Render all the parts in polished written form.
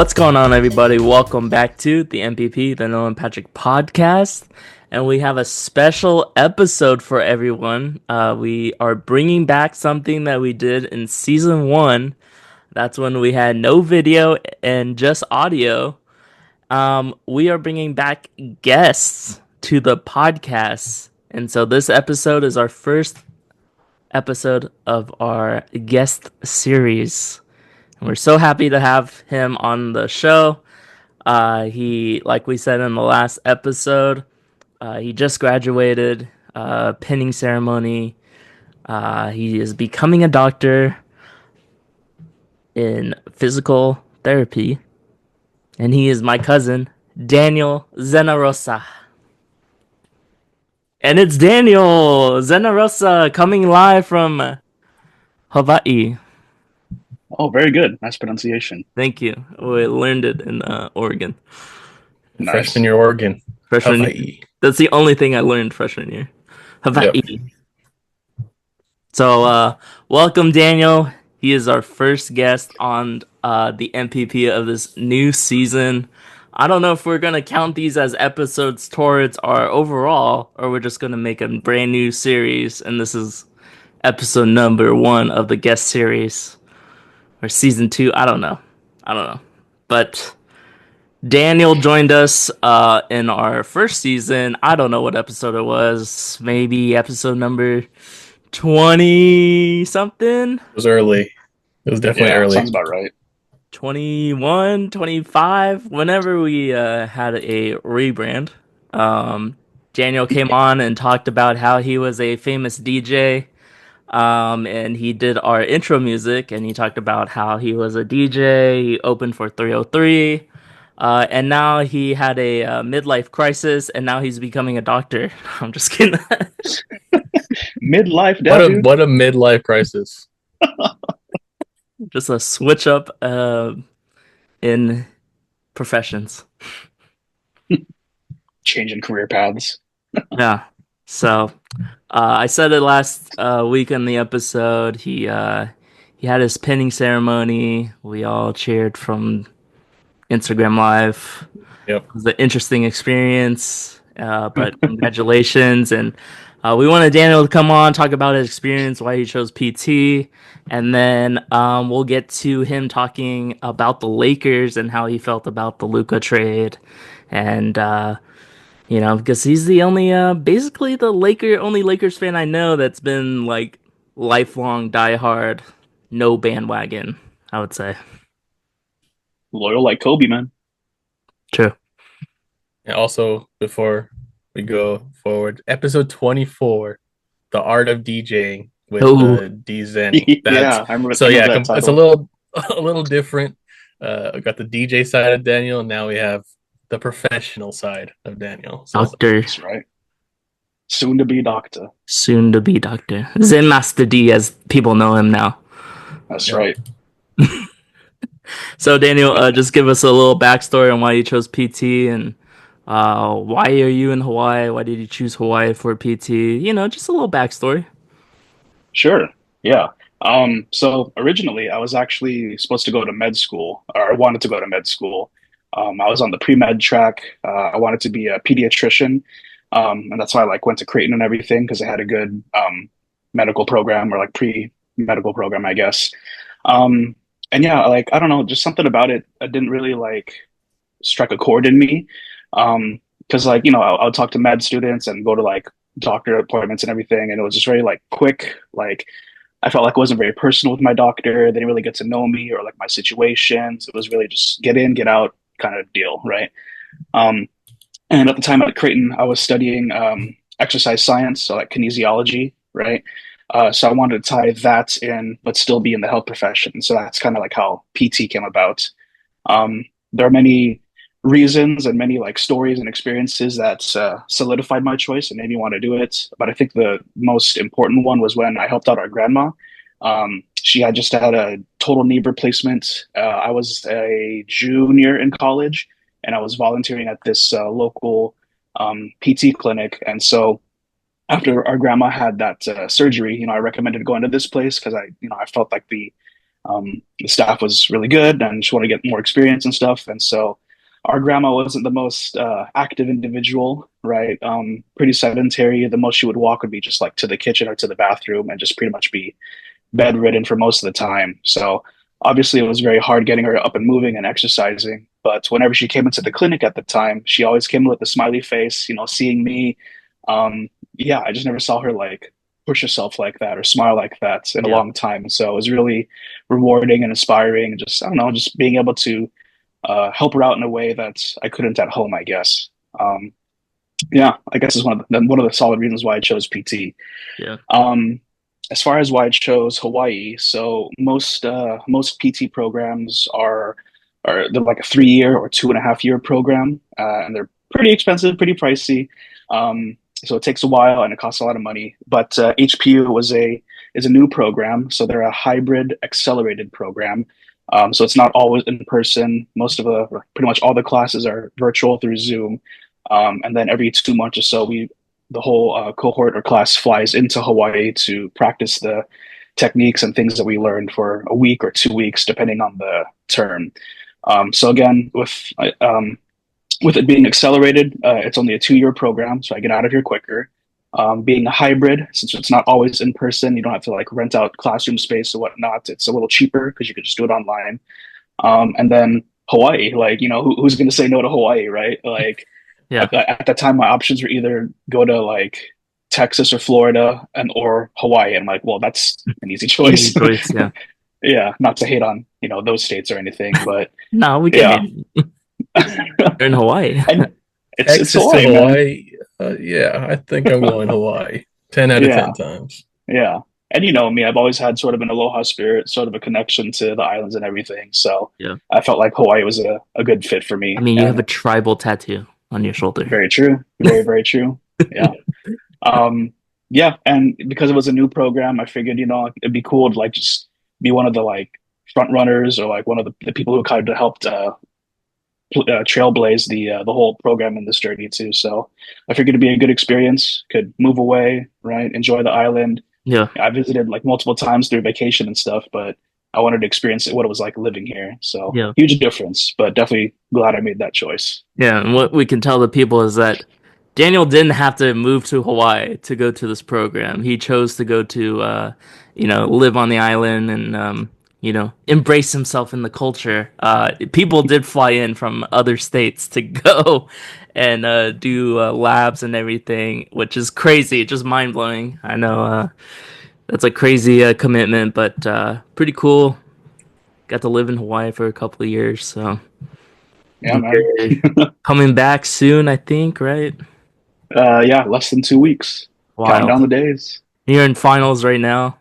What's going on, everybody? Welcome back to the NPP, the Noah and Patrick podcast. And we have a special episode for everyone. We are bringing back something that we did in season one. That's when we had no video and just audio. We are bringing back guests to the podcast. And so this episode is our first episode of our guest series. And we're so happy to have him on the show. He, like we said in the last episode, he just graduated, pinning ceremony. He is becoming a doctor in physical therapy. And he is my cousin, Daniel Zenarosa. And it's Daniel Zenarosa coming live from Hawaii. Oh, very good. Nice pronunciation. Thank you. We learned it in Oregon. Nice. Freshman year Oregon. Freshman Hawaii. year. That's the only thing I learned freshman year. Hawaii. Yep. So, welcome, Daniel. He is our first guest on the NPP of this new season. I don't know if we're going to count these as episodes towards our overall, or we're just going to make a brand new series, and this is episode number 1 of the guest series. Or season 2, I don't know. But Daniel joined us in our first season. I don't know what episode it was. Maybe episode number 20 something. It was early. It was definitely early. Sounds about right. 21, 25. Whenever we had a rebrand, Daniel came on and talked about how he was a famous DJ. And he did our intro music, and he talked about how he was a DJ. He opened for 303. And now he had a midlife crisis, and now he's becoming a doctor. I'm just kidding. Midlife death. What a midlife crisis. Just a switch up in professions. Changing career paths. Yeah. So I said it last week in the episode. He had his pinning ceremony. We all cheered from Instagram Live. Yep. It was an interesting experience, but congratulations. And we wanted Daniel to come on, talk about his experience, why he chose PT, and then we'll get to him talking about the Lakers and how he felt about the Luka trade. And, because he's the only, basically the only Lakers fan I know that's been, like, lifelong diehard, no bandwagon, I would say. Loyal like Kobe, man. True. And also, before we go forward, episode 24, The Art of DJing with D Zen. Yeah, I remember. So yeah, that it's a little different. We got the DJ side of Daniel, and now we have the professional side of Daniel. So Doctor. That's right. Soon to be doctor. Soon to be doctor. Zen Master D, as people know him now. That's right. So Daniel, just give us a little backstory on why you chose PT and why are you in Hawaii? Why did you choose Hawaii for PT? Just a little backstory. Sure. Yeah. So originally I was actually supposed to go to med school, or I wanted to go to med school. I was on the pre-med track. I wanted to be a pediatrician. And that's why I went to Creighton and everything, because I had a good medical program, or pre-medical program, I guess. And yeah, I don't know, just something about it. I didn't really strike a chord in me. Because I would talk to med students and go to doctor appointments and everything, and it was just very quick. I felt like it wasn't very personal with my doctor. They didn't really get to know me or my situations. It was really just get in, get out kind of deal, right? And at the time at Creighton, I was studying exercise science, so kinesiology, right? So I wanted to tie that in, but still be in the health profession. So that's kind of how PT came about. There are many reasons and many stories and experiences that solidified my choice and made me want to do it. But I think the most important one was when I helped out our grandma. She had just had a total knee replacement. I was a junior in college, and I was volunteering at this local PT clinic. And so after our grandma had that surgery, I recommended going to this place because I felt like the The staff was really good and just want to get more experience and stuff. And so our grandma wasn't the most active individual, right? Pretty sedentary. The most she would walk would be just like to the kitchen or to the bathroom and just pretty much be bedridden for most of the time. So obviously it was very hard getting her up and moving and exercising. But whenever she came into the clinic at the time, she always came with a smiley face, seeing me. Yeah, I just never saw her like push herself like that or smile like that in a Yeah. long time. So it was really rewarding and inspiring. And just, I don't know, just being able to help her out in a way that I couldn't at home, I guess. Yeah, I guess is one of the solid reasons why I chose PT. Yeah. As far as why I chose Hawaii, so most PT programs are they're like a 3 year or 2.5 year program, and they're pretty expensive, pretty pricey. So it takes a while and it costs a lot of money. But HPU is a new program, so they're a hybrid accelerated program. So it's not always in person. Pretty much all the classes are virtual through Zoom. And then every 2 months or so, the whole cohort or class flies into Hawaii to practice the techniques and things that we learned for a week or 2 weeks, depending on the term. So again, with it being accelerated, it's only a 2 year program, so I get out of here quicker. Being a hybrid, since it's not always in person, you don't have to like rent out classroom space or whatnot. It's a little cheaper because you could just do it online. And then Hawaii, like, who's going to say no to Hawaii, right? Like, Yeah. at the time, my options were either go to like Texas or Florida or Hawaii. And I'm like, well, that's an easy choice. Easy choice. Yeah. Yeah, not to hate on, those states or anything, but No, we yeah. can You're in Hawaii. And it's Texas to Hawaii, man. Hawaii. Yeah, I think I'm going Hawaii 10 out of Yeah. 10 times. Yeah. And you know me, I've always had sort of an aloha spirit, sort of a connection to the islands and everything. So Yeah. I felt like Hawaii was a good fit for me. I mean, you have And a tribal tattoo on your shoulder. very true. Very, very true. Yeah. Yeah. And because it was a new program, I figured, it'd be cool to like just be one of the like front runners or like one of the people who kind of helped trailblaze the whole program in this journey too. So I figured it'd be a good experience. Could move away, right? Enjoy the island. Yeah. I visited like multiple times through vacation and stuff, but I wanted to experience what it was like living here. So Yeah. huge difference, but definitely glad I made that choice. Yeah. And what we can tell the people is that Daniel didn't have to move to Hawaii to go to this program. He chose to go to, live on the island and, embrace himself in the culture. People did fly in from other states to go and do labs and everything, which is crazy, just mind blowing. I know that's a crazy commitment, but pretty cool. Got to live in Hawaii for a couple of years, so Yeah, man. you're coming back soon, I think, right? Yeah, less than 2 weeks. Counting down the Wild. days. You're in finals right now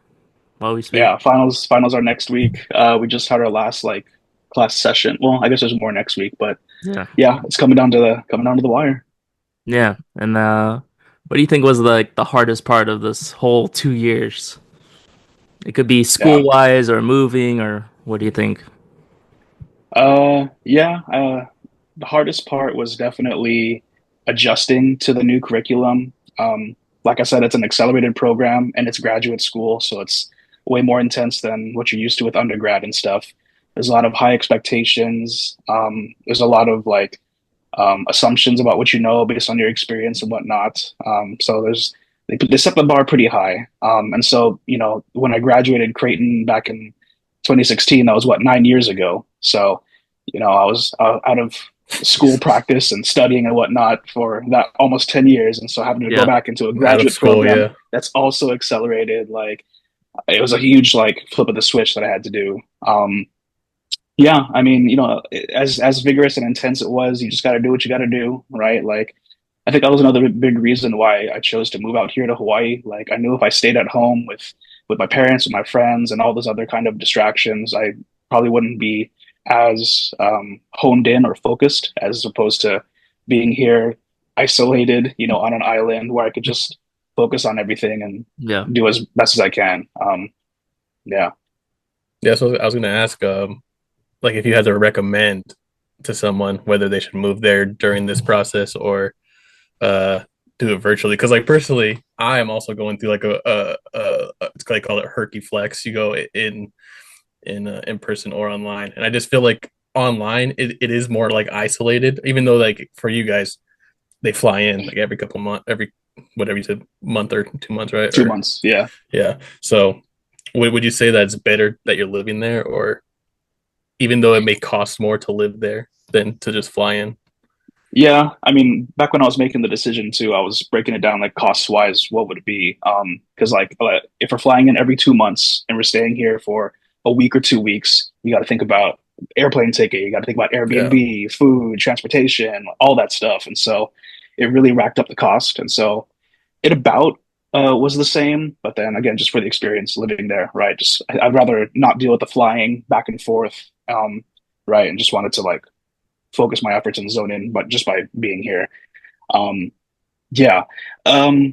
while we speak. Yeah, finals are next week. We just had our last like class session. Well, I guess there's more next week, but Yeah. yeah, it's coming down to the wire. Yeah. And what do you think was like the hardest part of this whole 2 years? It could be Yeah. school wise or moving, or what do you think? Yeah. The hardest part was definitely adjusting to the new curriculum. Like I said, it's an accelerated program and it's graduate school, so it's way more intense than what you're used to with undergrad and stuff. There's a lot of high expectations. There's a lot of like assumptions about what you know based on your experience and whatnot. So they set the bar pretty high. And so when I graduated Creighton back in 2016, that was what 9 years ago. So I was out of school practice and studying and whatnot for that almost 10 years, and so having to go Yeah. back into a Out of graduate school, program yeah. that's also accelerated, like it was a huge like flip of the switch that I had to do. Yeah, I mean, as vigorous and intense it was, you just got to do what you got to do, right? Like, I think that was another big reason why I chose to move out here to Hawaii. Like, I knew if I stayed at home with my parents, with my friends, and all those other kind of distractions, I probably wouldn't be as honed in or focused as opposed to being here isolated, on an island where I could just focus on everything and Yeah. do as best as I can. Yeah. Yeah, so I was going to ask, like, if you had to recommend to someone whether they should move there during this process or do it virtually. Because, like, personally, I am also going through like a it's like call it herky flex. You go in in person or online. And I just feel like online it is more like isolated, even though like for you guys they fly in like every couple months, every whatever you said, month or 2 months, right? Two Or months. Yeah. yeah. So would you say that it's better that you're living there, or even though it may cost more to live there than to just fly in? Yeah, I mean, back when I was making the decision too, I was breaking it down like cost wise, what would it be? Because like if we're flying in every 2 months and we're staying here for a week or 2 weeks, you got to think about airplane ticket, you got to think about Yeah. Airbnb, food, transportation, all that stuff, and so it really racked up the cost, and so it about was the same, but then again, just for the experience living there, right? Just I'd rather not deal with the flying back and forth, right, and just wanted to like focus my efforts and zone in, but just by being here. Um, yeah. Um,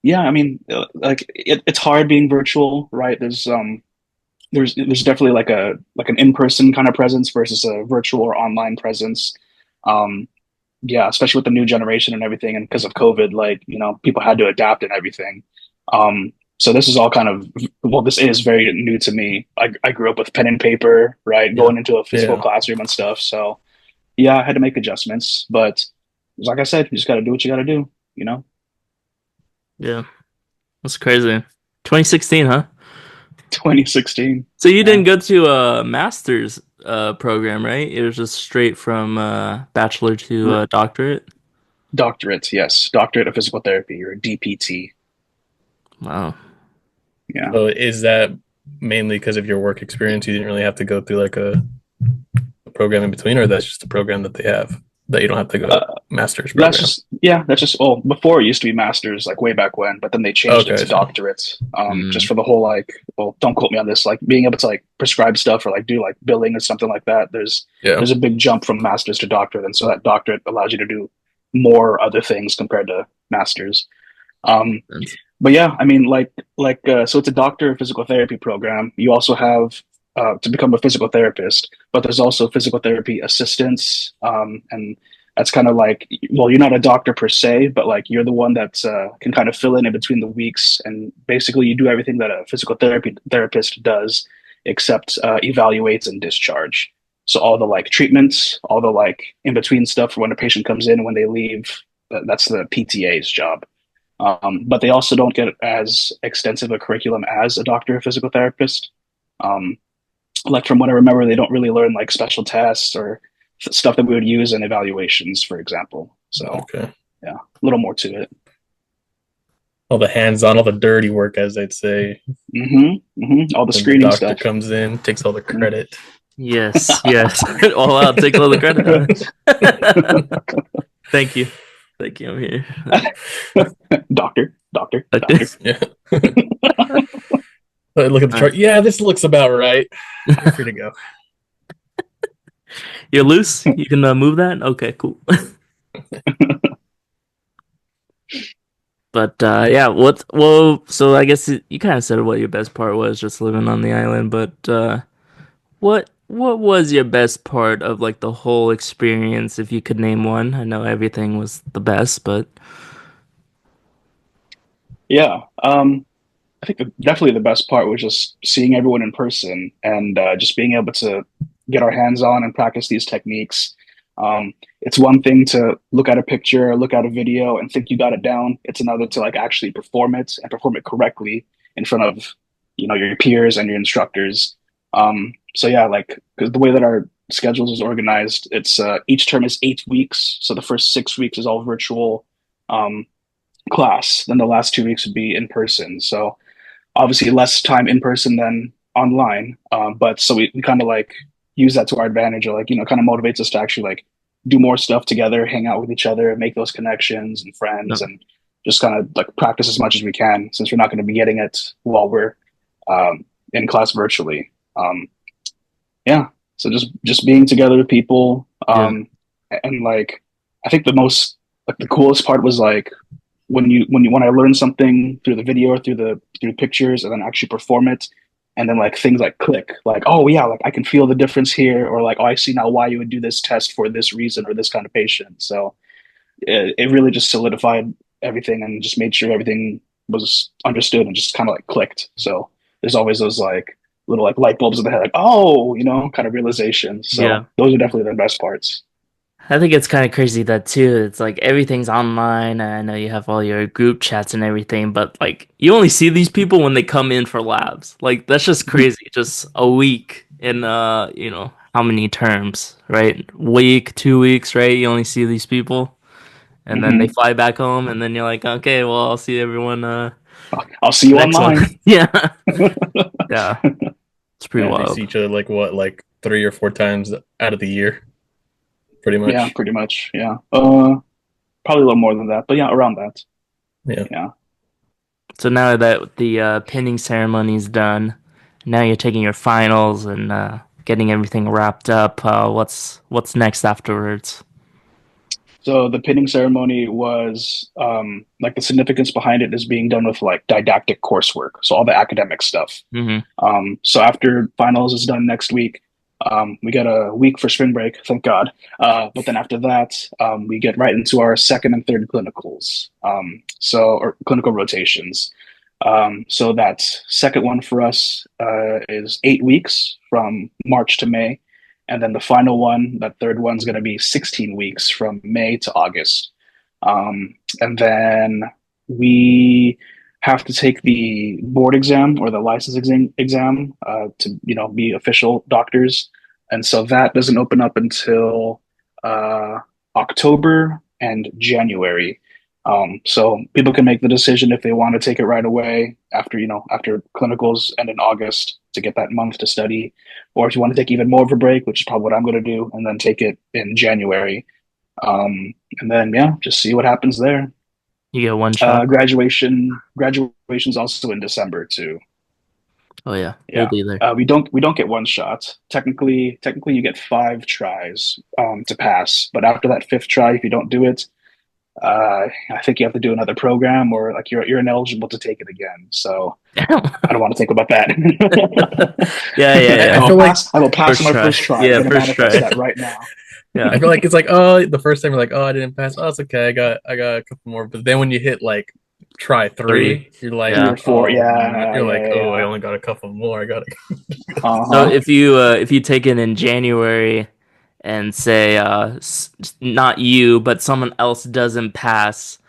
yeah, I mean, like it's hard being virtual, right? There's definitely like an in-person kind of presence versus a virtual or online presence. Um, yeah, especially with the new generation and everything, and because of COVID, like, people had to adapt and everything. So this is all kind of, well, this is very new to me. I grew up with pen and paper, right? Yeah. Going into a physical Yeah. classroom and stuff. So yeah, I had to make adjustments, but like I said, you just got to do what you got to do, you know? Yeah, that's crazy. 2016, huh? 2016. So you Yeah. didn't go to a master's program, right? It was just straight from bachelor to R doctorate. Doctorate, yes. Doctorate of Physical Therapy, or DPT. Wow. Yeah. So is that mainly because of your work experience? You didn't really have to go through like a program in between, or that's just a program that they have that you don't have to go Uh, master's program? that's just, oh, before it used to be masters, like way back when, but then they changed it Okay, to so doctorates, just Mm, for the whole, like, well, don't quote me on this, like being able to like prescribe stuff or like do like billing or something like that. yeah, There's a big jump from masters to doctorate. And so that doctorate allows you to do more other things compared to masters. Um, that's- but yeah, I mean, so it's a doctor of physical therapy program. You also have to become a physical therapist, but there's also physical therapy assistants, and that's kind of like, well, you're not a doctor per se, but like you're the one that can kind of fill in between the weeks, and basically you do everything that a physical therapy therapist does, except evaluates and discharge. So all the like treatments, all the like in between stuff for when a patient comes in and when they leave, that's the PTA's job. But they also don't get as extensive a curriculum as a doctor of physical therapist. Um, like from what I remember, they don't really learn like special tests or stuff that we would use in evaluations, for example. So okay. yeah, a little more to it. All the hands-on, all the dirty work, as they'd say. All the Then the screening doctor stuff. comes in, takes all the credit. Yes, yes. All out, take all the credit. Huh? Thank you. Thank you. I'm here. Doctor. Yeah. Look at the chart. Yeah, this looks about right. You're free to go. You're loose. You can move that. Okay, cool. But yeah, well, so I guess you kind of said what your best part was, just living on the island. But what was your best part of like the whole experience, if you could name one? I know everything was the best, but Yeah. I think definitely the best part was just seeing everyone in person and just being able to get our hands on and practice these techniques. It's one thing to look at a picture or look at a video and think you got it down. It's another to like actually perform it and perform it correctly in front of, your peers and your instructors. So yeah, like 'cause the way that our schedules is organized, it's each term is 8 weeks. So the first 6 weeks is all virtual um, class. Then the last 2 weeks would be in person. So obviously less time in person than online. But so we kind of like use that to our advantage, or like, kind of motivates us to actually like do more stuff together, hang out with each other, make those connections and friends, no, and just kind of like practice as much as we can since we're not going to be getting it while we're in class virtually. Yeah. So just being together with people. yeah, And like, I think the most, like the coolest part was like when I learn something through the video or through pictures and then actually perform it, and then like things like click, like, oh yeah, like I can feel the difference here, or like, oh, I see now why you would do this test for this reason or this kind of patient. So it really just solidified everything and just made sure everything was understood and just kind of like clicked. So there's always those like little like light bulbs in the head, like, oh, kind of realization. So Yeah. those are definitely the best parts. I think it's kind of crazy that too. It's like everything's online, and I know you have all your group chats and everything, but like you only see these people when they come in for labs. Like that's just crazy. Just a week in how many terms, right? Week, 2 weeks, right? You only see these people, and then they Hmm. fly back home, and then you're like, okay, well, I'll see everyone I'll see you next one. online. Yeah, yeah, it's pretty And they see wild. each other like what, like 3 or 4 times out of the year, pretty Yeah, much. pretty much. Yeah. Probably a little more than that, but yeah, around that. Yeah. Yeah. So now that the pinning ceremony is done, now you're taking your finals and getting everything wrapped up. What's next afterwards? So the pinning ceremony was like the significance behind it is being done with like didactic coursework, so all the academic stuff. Hmm. So after finals is done next week, we get a week for spring break, thank God. But then after that, we get right into our second and third clinicals, or clinical rotations. So that second one for us is 8 weeks from March to May. And then the final one, that third one's going to be 16 weeks from May to August. And then we have to take the board exam or the license exam to be official doctors, and so that doesn't open up until uh, October and January. So people can make the decision if they want to take it right away after clinicals and in August to get that month to study, or if you want to take even more of a break, which is probably what I'm going to do, and then take it in January. And then yeah, just see what happens there. You get one shot. Graduation's also in December too. Oh yeah, we'll Yeah. be there. We don't get one shot. Technically, you get 5 tries to pass. But after that fifth try, if you don't do it, I think you have to do another program, or like you're ineligible to take it again. So I don't want to think about that. Yeah, yeah, I, yeah. I feel like I will pass First on my try. first try. I'm Yeah, gonna first manifest try. that right now. Yeah. I feel like it's like, oh, the first time you're like, oh, I didn't pass. Oh, it's okay. I got a couple more. But then when you hit like try Three. three, you're like, Three Yeah. or four. oh, Yeah, you're yeah, like, yeah, oh, I yeah. only got a couple more. I got to. So Uh-huh. if you take it in January and say not you, but someone else doesn't pass,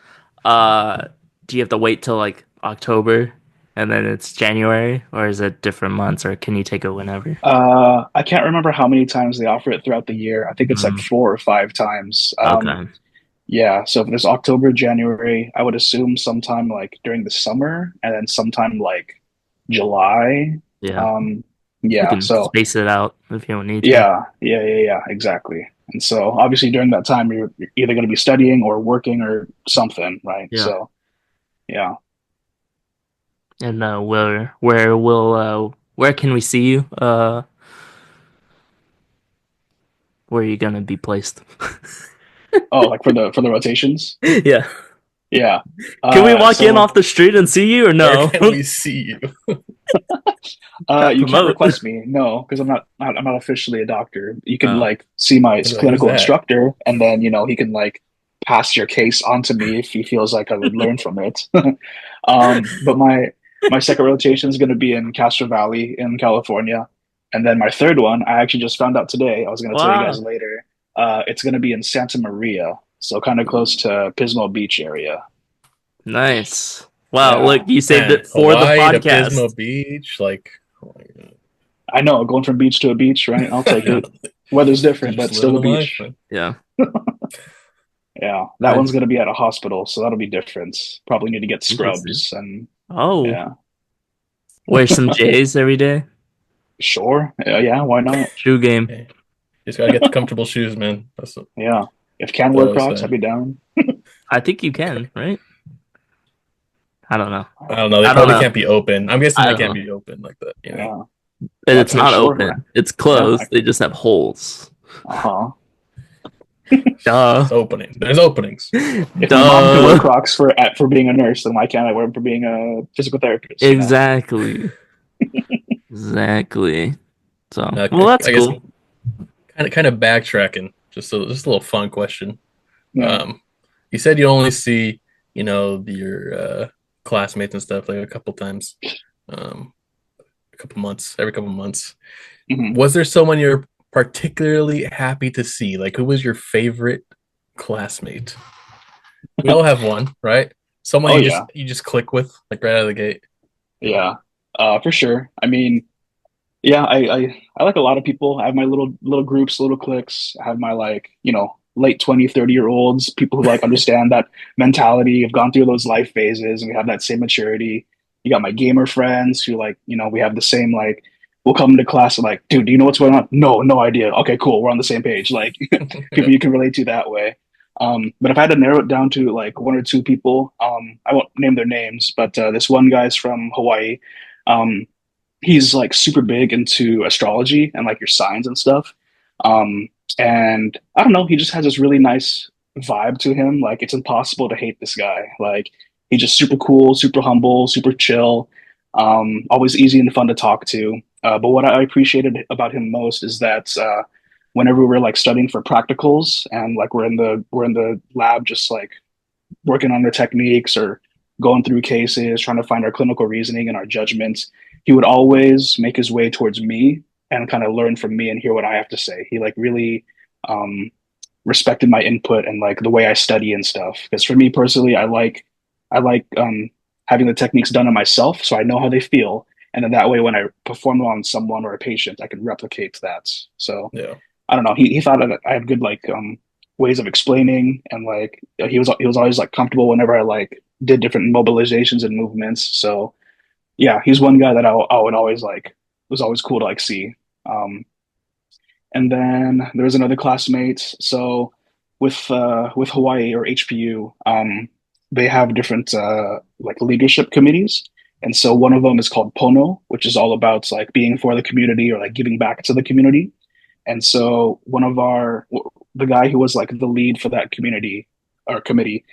uh do you have to wait till like October and then it's January, or is it different months, or can you take it whenever? I can't remember how many times they offer it throughout the year. I think it's like Mm, 4 or 5 times. okay. Yeah, so if there's October, January, I would assume sometime like during the summer, and then sometime like July. Yeah. Um, You yeah, can so space it out if you don't need to. yeah, exactly. And so obviously during that time, you're either going to be studying or working or something, right? Yeah. So yeah. And where can we see you? Where are you gonna be placed? Oh, like for the rotations? Yeah. Yeah. Can we walk in So off the street and see you, or Where no? can we see you? Gotta You can't promote. request me, no, because I'm not officially a doctor. You can Oh. like see my You're like, who's clinical that? instructor, and then he can like pass your case onto me if he feels like I would learn from it. But my second rotation is going to be in Castro Valley in California, and then my third one I actually just found out today. I was going to tell you guys Wow. later. It's going to be in Santa Maria, so kind of close to Pismo Beach area. Nice. Wow, Yeah, look, you saved Man, it for the Hawaii to Pismo podcast. Beach, like, oh my God. I know, going from beach to a beach, right? I'll take Yeah. it. Weather's You're different, just but still living a the life, beach. man. Yeah. Yeah, that one's Nice. going to be at a hospital, so that'll be different. Probably need to get Interesting. scrubs and Oh, yeah, wear some J's every day. sure. Yeah, why not? Shoe game. Hey, just gotta get the comfortable shoes, man. Yeah, if can what I wear was Crocs, I'd saying. be down. I think you can, right? I don't know. I don't know. They I don't probably know. can't be open. I'm guessing I they don't can't know. be open like that. Yeah, But well, it's okay, not sure. open. It's Yeah, closed. They just have holes. uh-huh. Duh. It's opening. There's openings. If my mom can wear Duh. Crocs for being a nurse, then why can't I wear them for being a physical therapist? Exactly. Exactly. So, well, Okay, that's I guess cool. kind of backtracking. Just a little fun question. Yeah. You said you only see your classmates and stuff like a couple times. Um, every couple months. Mhm. Was there someone you're particularly happy to see? Like, who was your favorite classmate? We all have one, right? Someone Oh you yeah, just click with, like right out of the gate. yeah, for sure. I mean, yeah, I like a lot of people. I have my little groups, little cliques. I have my like, late 20, 30-year olds, people who like understand that mentality, have gone through those life phases and we have that same maturity. You got my gamer friends who like, we have the same like we'll come to class and like, dude, do you know what's going on? No, no idea. Okay, cool. We're on the same page. Like people Yeah. you can relate to that way. But if I had to narrow it down to like one or two people, I won't name their names, but this one guy's from Hawaii. Um, he's like super big into astrology and like your signs and stuff. Um, and I don't know, he just has this really nice vibe to him. Like it's impossible to hate this guy. Like he's just super cool, super humble, super chill. Always easy and fun to talk to. But what I appreciated about him most is that whenever we're like studying for practicals and like we're in the lab just like working on their techniques or going through cases, trying to find our clinical reasoning and our judgments, he would always make his way towards me and kind of learn from me and hear what I have to say. He like really um, respected my input and like the way I study and stuff. Because for me personally, I like having the techniques done on myself, so I know how they feel, and then that way when I perform them on someone or a patient, I can replicate that. So Yeah. I don't know. He thought that I had good like ways of explaining, and like he was always like comfortable whenever I like did different mobilizations and movements. So yeah, he's one guy that I would always like was always cool to like see. Um, and then there was another classmate. So with Hawaii or HPU, they have different like leadership committees. And so one of them is called Pono, which is all about like being for the community or like giving back to the community. And so the guy who was like the lead for that community or committee,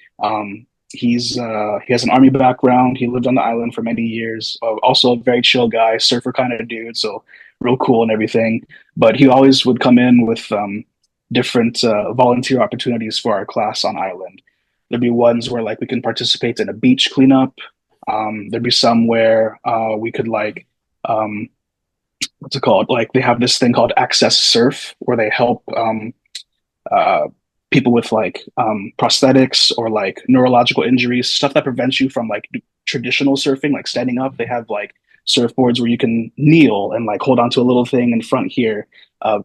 he has an army background. He lived on the island for many years. Also a very chill guy, surfer kind of dude. So real cool and everything. But he always would come in with different volunteer opportunities for our class on island. There'd be ones where like we can participate in a beach cleanup. There'd be some where we could like what's it called? Like they have this thing called Access Surf, where they help uh, people with like prosthetics or like neurological injuries, stuff that prevents you from like traditional surfing, like standing up. They have like surfboards where you can kneel and like hold onto a little thing in front here.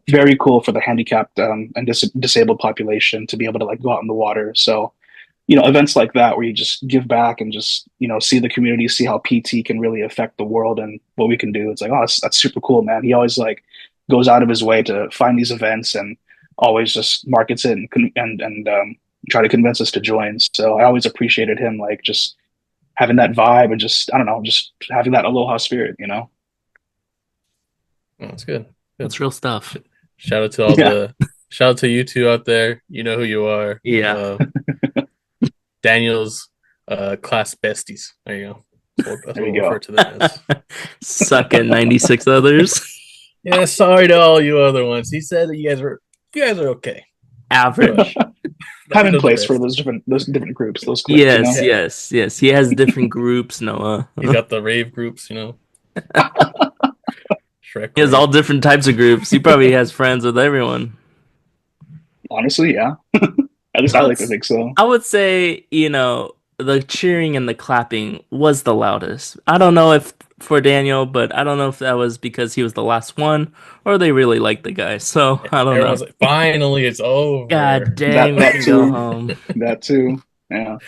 Very cool for the handicapped and disabled population to be able to like go out in the water. So events like that where you just give back and just see the community, see how PT can really affect the world and what we can do. It's like, oh, that's super cool, man. He always like goes out of his way to find these events and always just markets it and try to convince us to join. So I always appreciated him like just having that vibe and just I don't know, just having that aloha spirit. Oh, that's good. That's real stuff. Shout out to all Yeah. shout out to you two out there. You know who you are. Yeah. Daniel's class besties. There you go. That's what There you we'll go. refer to them as. Suck at 96 others. Yeah, sorry to all you other ones. He said that you guys are okay. Average. Time and Those place best. for those different groups, those cliques, Yes, Yeah. yes. He has different groups, Noah. He's got the rave groups, Shrek. He has Rave. all different types of groups. He probably has friends with everyone. Honestly, yeah. At least I like to think so. I would say, the cheering and the clapping was the loudest. I don't know if for Daniel, but I don't know if that was because he was the last one or they really liked the guy. So I don't know. Everyone's like, finally, it's over. God dang, we That can too. go home. That too. Yeah.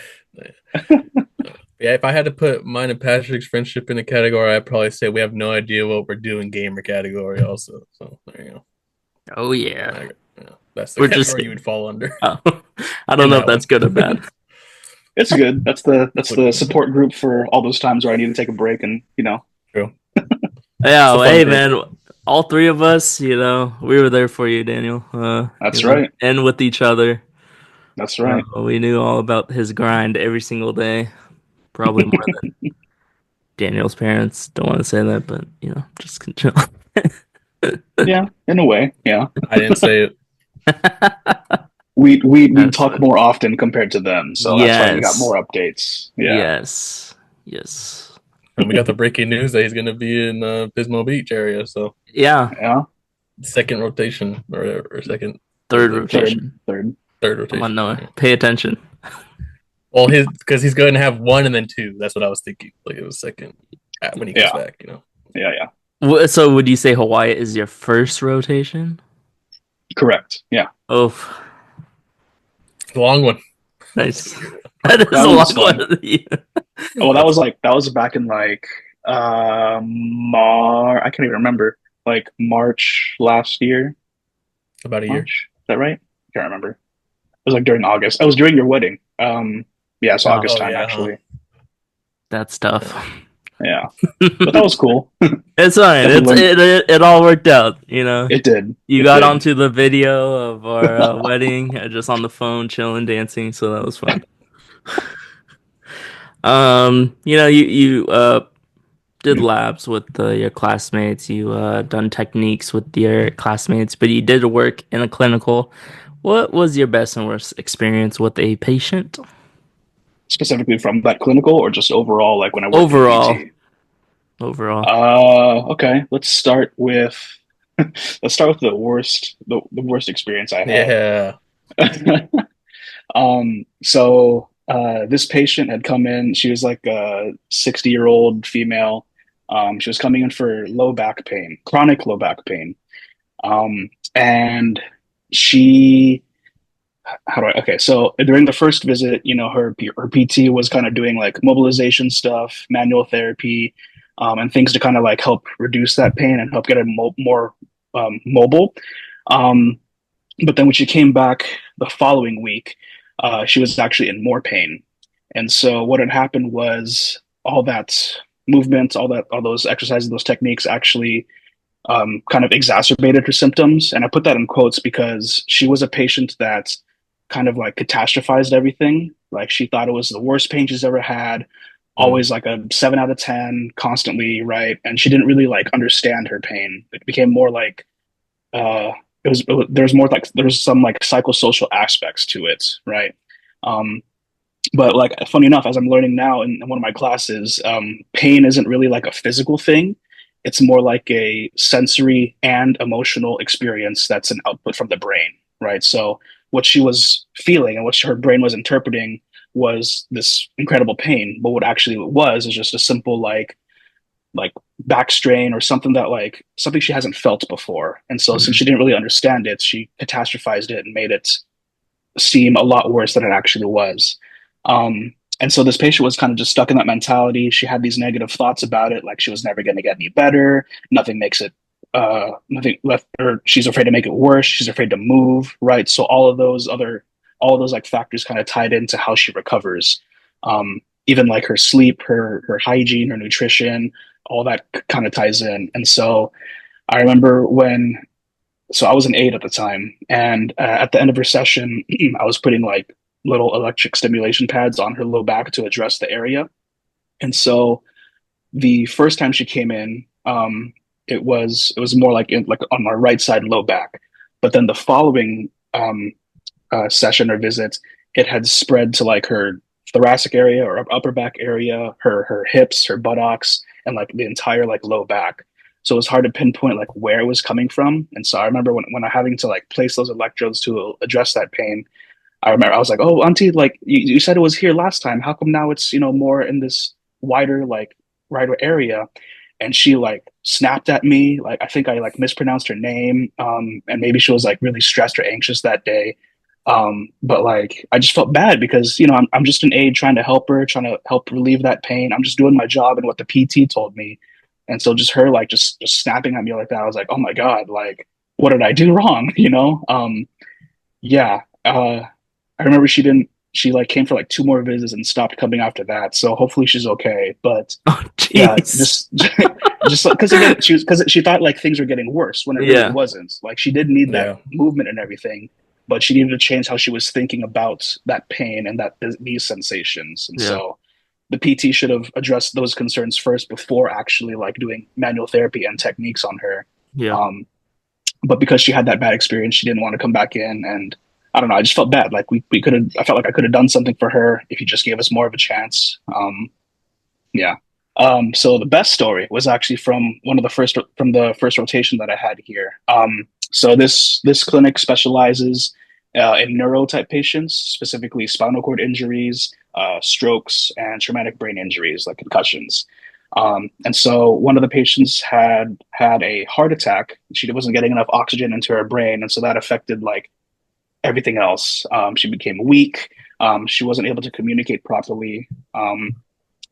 Yeah, if I had to put mine and Patrick's friendship in a category, I'd probably say we have no idea what we're doing gamer category also. So there you go. Oh yeah. That's the We're category just you would fall under. oh, I don't In know that if that's one. good or bad. It's good. That's the support group for all those times where I need to take a break and True. Yeah, well, It's a fun hey group. man, all three of us, we were there for you, Daniel. That's right. And with each other. That's right. We knew all about his grind every single day. Probably more than Daniel's parents. Don't want to say that, but just chill. Yeah, in a way. Yeah. I didn't say it. We That's talk it. more often compared to them, so that's why we got Yes. more updates. Yeah. Yes. And we got the breaking news that he's going to be in Pismo Beach area. So Yeah, Yeah, second rotation or second, what third is it? rotation. third. Third Come on, rotation. Noah, Yeah. pay attention. Well, because he's going to have one and then two. That's what I was thinking. Like it was second when he comes Yeah, back. yeah. So would you say Hawaii is your first rotation? Correct. Yeah, Oh, It's a long one. nice. It's a good one. That is that a one long was fun. one. Yeah. Well, That's that was back in like I can't even remember. Like March last year. about a year. March, is that right? I can't remember. It was like during August. It was during your wedding. Yeah, so Oh, August Oh time yeah, huh? actually. that's tough. Yeah. Yeah, but that was cool. It's fine. Definitely learned. It all worked out. You know, It did. you It got did. onto the video of our wedding just on the phone, chilling, dancing. So that was fun. You did labs with your classmates. You done techniques with your classmates, but you did work in a clinical. What was your best and worst experience with a patient? Specifically from that clinical or just overall, like when I worked in Overall, PT? overall. Okay. Let's start with the worst experience I Yeah. had. This patient had come in. She was like a 60-year-old female. She was coming in for low back pain, chronic low back pain. And she how do I okay, so during the first visit, her PT was kind of doing like mobilization stuff, manual therapy, and things to kind of like help reduce that pain and help get it more mobile. Um, but then when she came back the following week, she was actually in more pain. And so what had happened was all that movement, all those exercises, those techniques actually kind of exacerbated her symptoms. And I put that in quotes because she was a patient that kind of like catastrophized everything. Like she thought it was the worst pain she's ever had, Mm. always like a 7 out of 10, constantly, right? And she didn't really like understand her pain. It became more like uh there's more like there's some like psychosocial aspects to it, right? Um, but like funny enough, as I'm learning now in one of my classes, pain isn't really like a physical thing. It's more like a sensory and emotional experience that's an output from the brain, right? So what she was feeling and what her brain was interpreting was this incredible pain, but what actually it was is just a simple like back strain or something that like something she hasn't felt before. And so since Mm. she didn't really understand it, she catastrophized it and made it seem a lot worse than it actually was. And so this patient was kind of just stuck in that mentality. She had these negative thoughts about it, like she was never going to get any better. Nothing makes it, nothing left, or she's afraid to make it worse. She's afraid to move, right? So all of those like factors kind of tied into how she recovers. Even like her sleep, her hygiene, her nutrition, all that kind of ties in. And so I remember so I was an aide at the time, and at the end of her session, I was putting like little electric stimulation pads on her low back to address the area. And so the first time she came in, it was more like on my right side low back. But then the following session or visit, it had spread to like her thoracic area or upper back area, her hips, her buttocks, and like the entire like low back. So it was hard to pinpoint like where it was coming from. And so I remember when I having to like place those electrodes to address that pain, I remember I was like, "Oh, Auntie, like you said it was here last time. How come now it's more in this wider wider area?" And she like snapped at me. Like I think I like mispronounced her name, and maybe she was like really stressed or anxious that day. But like I just felt bad because I'm just an aide trying to help her, trying to help relieve that pain. I'm just doing my job and what the PT told me. And so just her like just snapping at me like that, I was like, "Oh my God, like what did I do wrong?" Yeah. I remember she like came for like two more visits and stopped coming after that. So hopefully she's okay. But Oh, yeah, jeez. just like because again because she thought like things were getting worse when it really Yeah, wasn't. Like she did need that Yeah. movement and everything, but she needed to change how she was thinking about that pain and these sensations. And yeah, so the PT should have addressed those concerns first before actually like doing manual therapy and techniques on her. yeah. Um, but because she had that bad experience, she didn't want to come back in. And I don't know, I just felt bad. Like we could have, I felt like I could have done something for her if you just gave us more of a chance. Yeah. So the best story was actually from the first rotation that I had here. So this clinic specializes in neuro type patients, specifically spinal cord injuries, strokes, and traumatic brain injuries like concussions. And so one of the patients had a heart attack. She wasn't getting enough oxygen into her brain, and so that affected like everything else. She became weak. She wasn't able to communicate properly.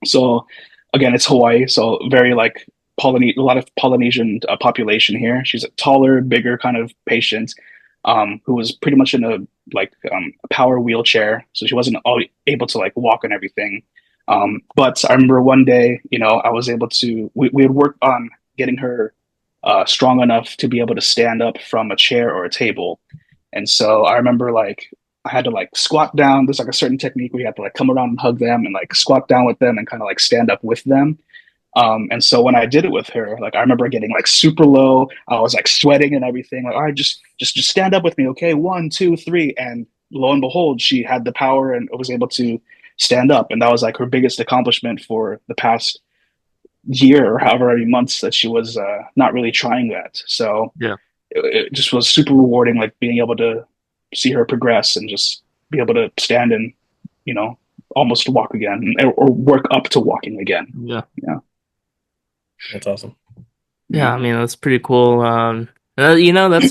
So again, it's Hawaii, so very like a lot of Polynesian population here. She's a taller, bigger kind of patient, who was pretty much in a power wheelchair, so she wasn't able to like walk and everything. But I remember one day, I was able to. We had worked on getting her strong enough to be able to stand up from a chair or a table, and so I remember like I had to like squat down. There's like a certain technique where you have to like come around and hug them and like squat down with them and kind of like stand up with them. And so when I did it with her, like I remember getting like super low. I was like sweating and everything. Like, all right, just stand up with me, okay? One, two, three, and lo and behold, she had the power and was able to stand up. And that was like her biggest accomplishment for the past year or however many months that she was not really trying that. So Yeah. it just was super rewarding, like being able to see her progress and just be able to stand and you know almost walk again or work up to walking again. Yeah. Yeah. That's awesome. Yeah, I mean that's pretty cool. That's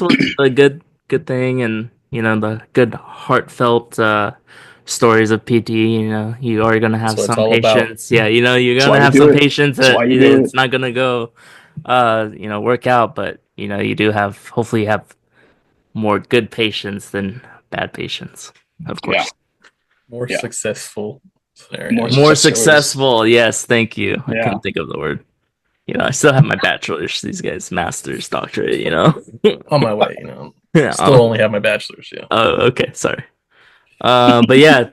what the good thing, and the good heartfelt stories of PT. You are gonna That's have what it's some all about. patients. Yeah, you're That's gonna why you have do some it. patients That's that why you do it's it. not gonna go, work out. But you do have hopefully you have more good patients than bad patients, of Yeah. course. More Yeah. successful More scenarios. More success stories. successful. Yes, thank you. I Yeah. couldn't think of the word. I still have my bachelor's. These guys, master's, doctorate. On my way, Yeah. Still only have my bachelor's, yeah. Oh, okay. Sorry. But yeah,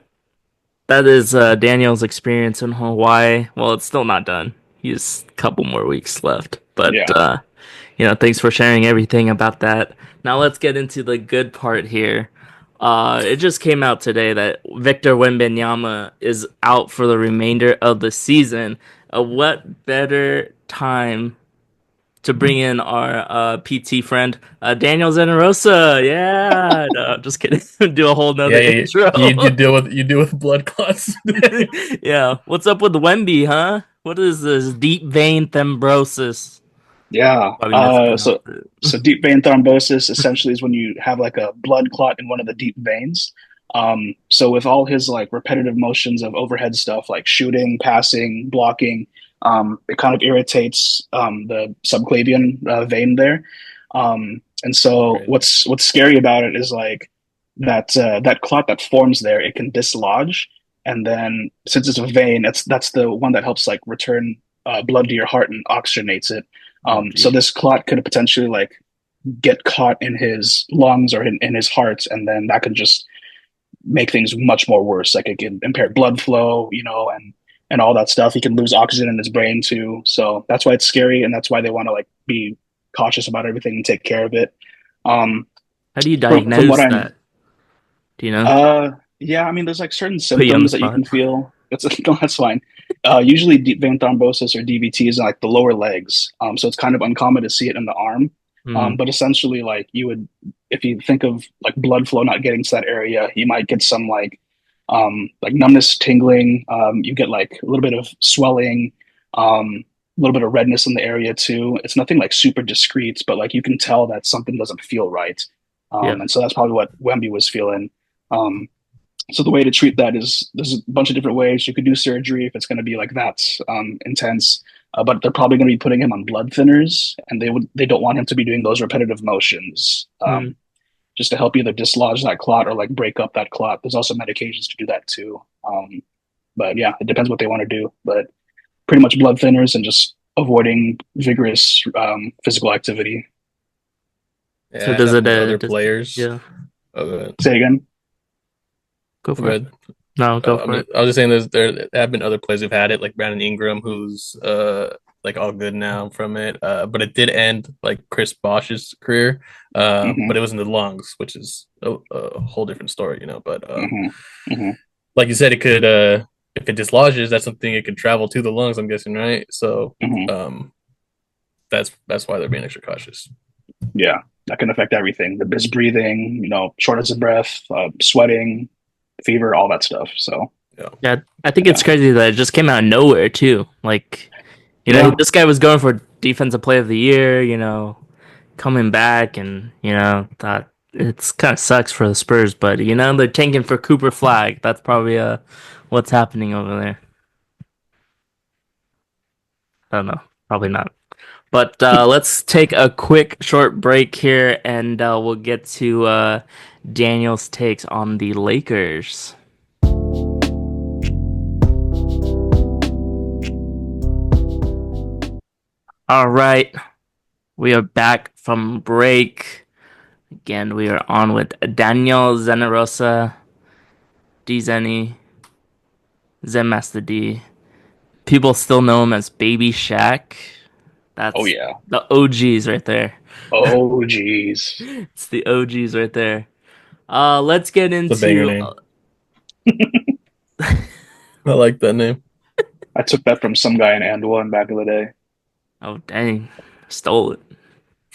that is Daniel's experience in Hawaii. Well, it's still not done. He's a couple more weeks left. But Yeah. thanks for sharing everything about that. Now let's get into the good part here. It just came out today that Victor Wembanyama is out for the remainder of the season. What better time to bring in our PT friend, Daniel Zenarosa? Yeah, no, just kidding. Do a whole Yeah, nother yeah. intro. You deal with blood clots. Yeah, what's up with Wemby, huh? What is this deep vein thrombosis? Yeah. Probably mispronounced So it. deep vein thrombosis essentially is when you have like a blood clot in one of the deep veins. So with all his like repetitive motions of overhead stuff like shooting, passing, blocking, it kind of irritates the subclavian vein there. And so Crazy. what's scary about it is like that clot that forms there, it can dislodge, and then since it's a vein, that's the one that helps like return blood to your heart and oxygenates it. Oh, So geez. this clot could potentially like get caught in his lungs or in his heart, and then that could just make things much more worse. Like it can impair blood flow, and all that stuff. He can lose oxygen in his brain too. So that's why it's scary, and that's why they want to like be cautious about everything and take care of it. Um, How do you from what diagnose I'm, that? Do you know? yeah, I mean, there's like certain Put you on the symptoms that you spot. can feel. That's no, that's fine. Usually, deep vein thrombosis or DVT is in like the lower legs, so it's kind of uncommon to see it in the arm. Hmm. But essentially, like you would, if you think of like blood flow not getting to that area, you might get some like numbness, tingling. You get like a little bit of swelling, a little bit of redness in the area too. It's nothing like super discreet, but like you can tell that something doesn't feel right. Yeah. And so that's probably what Wemby was feeling. Um, so the way to treat that is there's a bunch of different ways. You could do surgery if it's going to be like that intense, but they're probably going to be putting him on blood thinners, and they don't want him to be doing those repetitive motions, Hmm. just to help either dislodge that clot or like break up that clot. There's also medications to do that too. But yeah, it depends what they want to do. But pretty much blood thinners and just avoiding vigorous physical activity. So Yeah, it does it? happened to other players. Yeah. Oh, go ahead. Say again. Go Go for it. ahead. No, go for it. I was just saying there have been other players who've had it, like Brandon Ingram, who's like all good now from it. But it did end like Chris Bosh's career. But Hmm. it was in the lungs, which is a whole different story, But Hmm. Hmm. like you said, if it dislodges, that's something it can travel to the lungs, I'm guessing, right? So Hmm. that's why they're being extra cautious. Yeah, that can affect everything. His breathing, shortness of breath, sweating, fever, all that stuff. So Yeah. Yeah, I think it's yeah, crazy that it just came out of nowhere too. Like, yeah, this guy was going for defensive player of the year, coming back, and that it's kind of sucks for the Spurs, but they're tanking for Cooper Flag. That's probably what's happening over there. I don't know, probably not. But let's take a quick short break here, and we'll get to Daniel's takes on the Lakers. All right, we are back from break. Again, we are on with Daniel Zenarosa, D Zenny, Zen Master D. People still know him as Baby Shaq. oh That's yeah, the OGs right there. oh geez. It's the OGs right there. Let's get It's a banger into. name. I like that name. I took that from some guy in Anduan back in the day. Oh dang, stole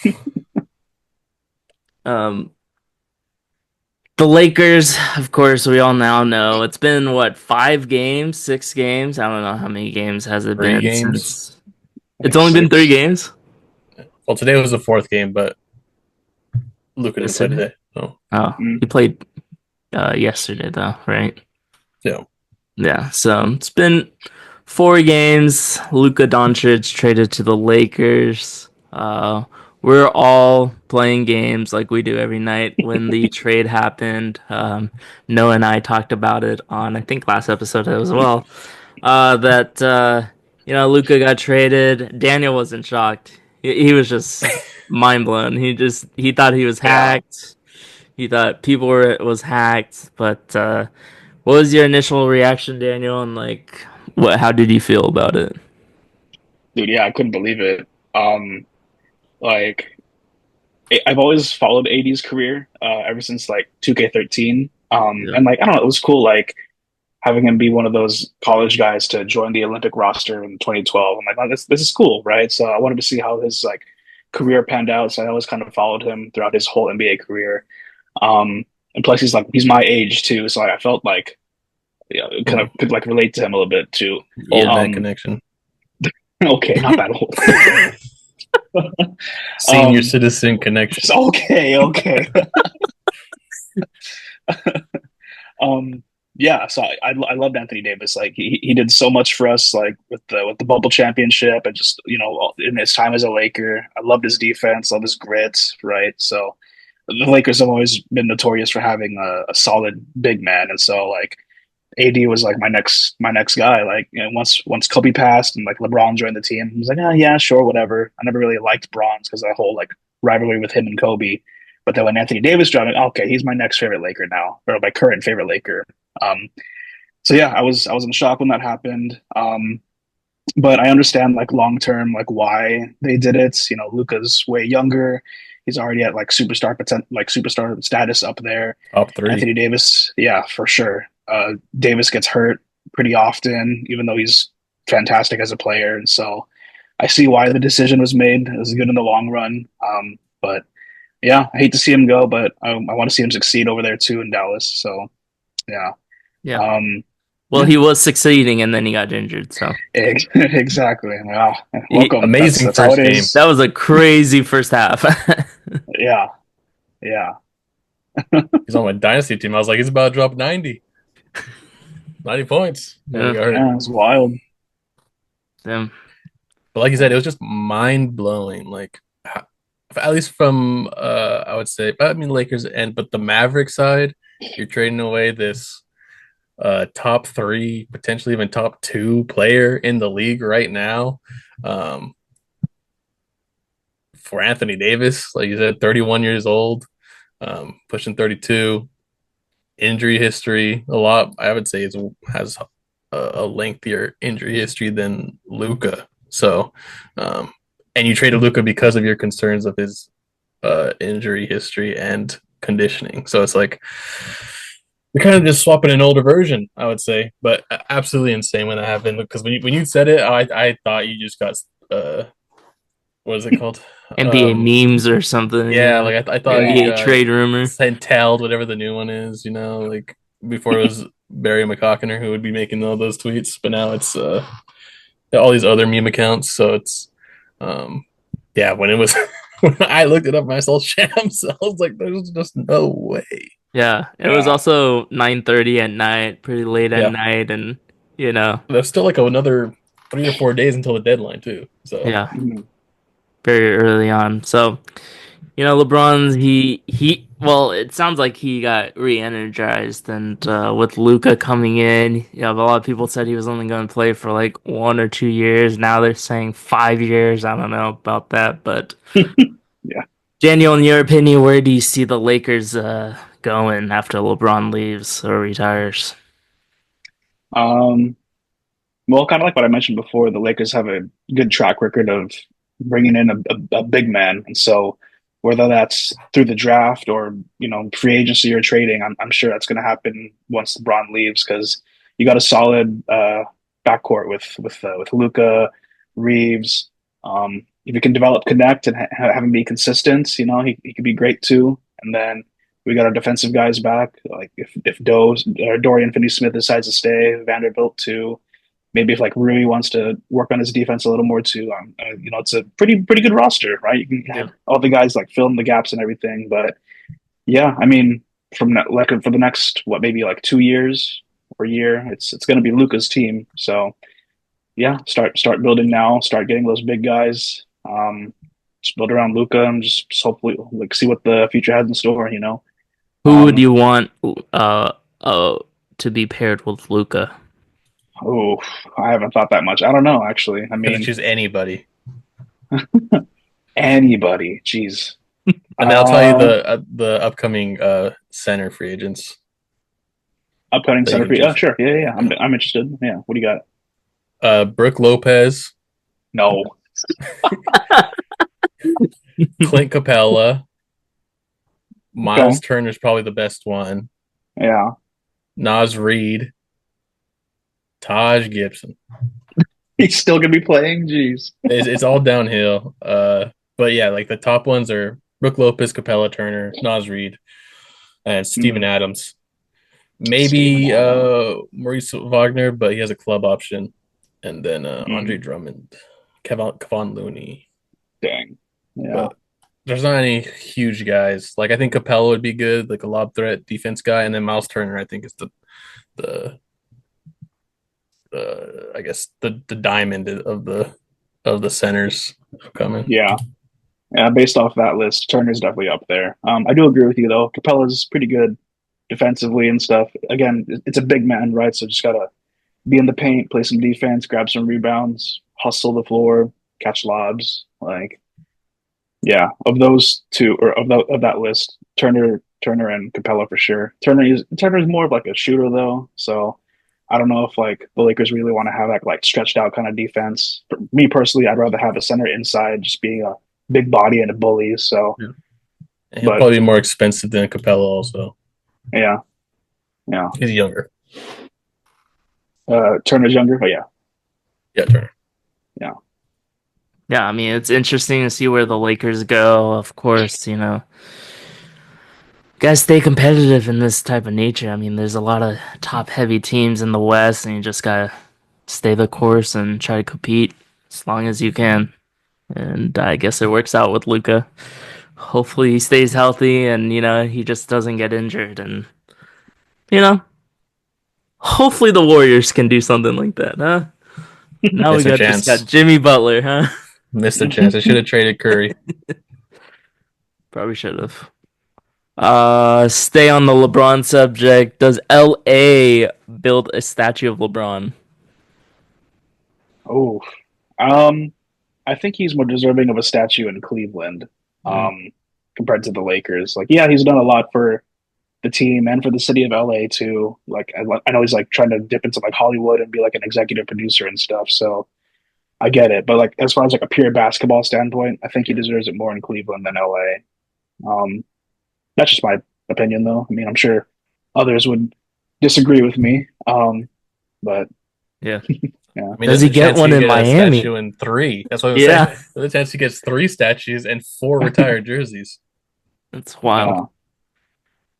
it. Um, the Lakers, of course, we all now know it's been what, 5 games, 6 games. I don't know how many games has it 3 been games. since. I It's think only been three 6. games. Well, today was the 4th game, but Luka didn't play Yesterday. today. So Oh, Mm. he played yesterday though, right? yeah. Yeah. So it's been 4 games. Luka Doncic traded to the Lakers. We're all playing games like we do every night when the trade happened. Noah and I talked about it on, I think, last episode as well. That Luka got traded. Daniel wasn't shocked. He was just mind blown. He thought he was Yeah, hacked. He thought people was hacked. But what was your initial reaction, Daniel? And like, what? How did you feel about it? dude. Yeah, I couldn't believe it. Like I've always followed AD's career ever since like 2K13. Yeah. And like I don't know, it was cool. Like having him be one of those college guys to join the Olympic roster in 2012. I'm like, oh, this is cool, right? So I wanted to see how his like career panned out. So I always kind of followed him throughout his whole NBA career. And plus he's my age too, so I felt like kind Hmm. of could like relate to him a little bit too. Old Yeah. man Um, connection. okay, not that old. Senior citizen connection. Okay, okay. Yeah, so I loved Anthony Davis. Like he did so much for us, like with the bubble championship, and just in his time as a Laker. I loved his defense, love his grit, right? So the Lakers have always been notorious for having a solid big man, and so like AD was like my next guy. Like once Kobe passed and like LeBron joined the team, I was like, oh yeah, sure, whatever. I never really liked Bronze because of that whole like rivalry with him and Kobe. But then when Anthony Davis joined, like, okay, he's my next favorite Laker now, or my current favorite Laker. Um, so yeah, I was in shock when that happened. But I understand like long term like why they did it. Luka's way younger. He's already at like superstar status up there. Top 3. Anthony Davis, yeah, for sure. Davis gets hurt pretty often, even though he's fantastic as a player. And so I see why the decision was made. It was good in the long run. But yeah, I hate to see him go, but I want to see him succeed over there too in Dallas. So yeah. Yeah. Um, Well, he was succeeding, and then he got injured. So exactly. Welcome. That's Amazing that's how first it game. is. that was a crazy first half. Yeah, yeah, He's on my dynasty team. I was like, he's about to drop 90 points. And he Yeah. got hurt. yeah. It's wild. Damn. But like you said, it was just mind blowing. Like, at least from I would say, I mean Lakers but the Maverick side, you're trading away this top 3, potentially even top 2 player in the league right now. For Anthony Davis, like you said, 31 years old, pushing 32, injury history a lot. I would say has a lengthier injury history than Luka. So, and you traded Luka because of your concerns of his injury history and conditioning. So it's like You're kind of just swapping an older version, I would say, but absolutely insane when that happened. Because when you said it, I thought you just got uh what is it called? NBA memes or something, Yeah, like I thought you Yeah. NBA got trade rumor. Centelled, whatever the new one is. Like before it was Barry McCockiner who would be making all those tweets, but now it's all these other meme accounts. So it's um yeah, when it was when I looked it up and I saw Shams, I was like, there's just no way. Yeah, it was Yeah. also 9:30 at night, pretty late at Yeah, night, and you know, there's still like another 3 or 4 days until the deadline too. So yeah, Mhm. very early on. So, LeBron's well, it sounds like he got re-energized, and with Luka coming in, a lot of people said he was only going to play for like 1 or 2 years. Now they're saying 5 years. I don't know about that, but Yeah. Daniel, in your opinion, where do you see the Lakers going after LeBron leaves or retires? Um, well, kind of like what I mentioned before, the Lakers have a good track record of bringing in a big man, and so whether that's through the draft or free agency or trading, I'm sure that's going to happen once LeBron leaves because you got a solid backcourt with Luka, Reeves. If you can develop connect and have him be consistent, he could be great too. And then we got our defensive guys back, like if Dorian Finney-Smith decides to stay, Vanderbilt too. Maybe if like Rui wants to work on his defense a little more too, it's a pretty good roster, right? You can Yeah. have all the guys like fill in the gaps and everything. But yeah, I mean, like for the next maybe like 2 years or a year, it's going to be Luca's team. So yeah, start building now. Start getting those big guys. Just build around Luca and just hopefully like see what the future has in store. Who would Um, you want uh to be paired with Luca? oh, I haven't thought that much. I don't know actually. I could mean, choose anybody. anybody. Jeez. And then I'll tell you Uh, the upcoming center free agents Upcoming that you center can field. Oh, choose. sure. Yeah. Yeah. I'm interested. Yeah. What do you got? Brooke Lopez, No. Clint Capella, Okay. Miles Turner's probably the best one. Yeah. Nas Reed, Taj Gibson. He's still gonna be playing. Jeez. It's all downhill. But yeah, like the top ones are Brooke Lopez, Capella, Turner, Nas Reed, and Steven Mm, Adams. Steven Maybe Adams. Maurice Wagner, but he has a club option. And then Andre Mm, Drummond, Kevon Looney. dang. Yeah. But there's not any huge guys. Like I think Capella would be good, like a lob threat defense guy, and then Miles Turner, I think is the I guess the diamond of the centers coming. Yeah. Yeah. Based off that list, Turner's definitely up there. I do agree with you though. Capella's pretty good defensively and stuff. Again, it's a big man, right? So just gotta be in the paint, play some defense, grab some rebounds, hustle the floor, catch lobs. Like, yeah, of those two or of that list, Turner and Capella for sure. Turner's more of like a shooter though, so I don't know if like the Lakers really want to have that like stretched out kind of defense. For me personally, I'd rather have a center inside just being a big body and a bully. So, Yeah. And he'll but probably be more expensive than Capella also. yeah, yeah. He's younger. Turner's younger, but yeah, Yeah, Turner. yeah. Yeah, I mean, it's interesting to see where the Lakers go. Of course, gotta stay competitive in this type of nature. I mean, there's a lot of top heavy teams in the West, and you just gotta stay the course and try to compete as long as you can. And I guess it works out with Luca. Hopefully, he stays healthy and he just doesn't get injured. And you know, hopefully the Warriors can do something like that, huh? Now we Missed their got chance. Jimmy Butler, huh? Missed their chance. I should have traded Curry. Probably should have. Stay on the LeBron subject. Does LA build a statue of LeBron? Oh, um, I think he's more deserving of a statue in Cleveland, Mm. compared to the Lakers. Like, yeah, he's done a lot for the team and for the city of LA too. Like, I know he's like trying to dip into like Hollywood and be like an executive producer and stuff. So I get it. But like, as far as like a pure basketball standpoint, I think he deserves it more in Cleveland than LA. That's just my opinion, though. I mean, I'm sure others would disagree with me. But Yeah. yeah, I mean, Does there's he a get chance one he in get a Miami? statue in 3. That's what I was saying. Yeah. There's a chance he gets 3 statues and 4 retired jerseys. That's wild. yeah.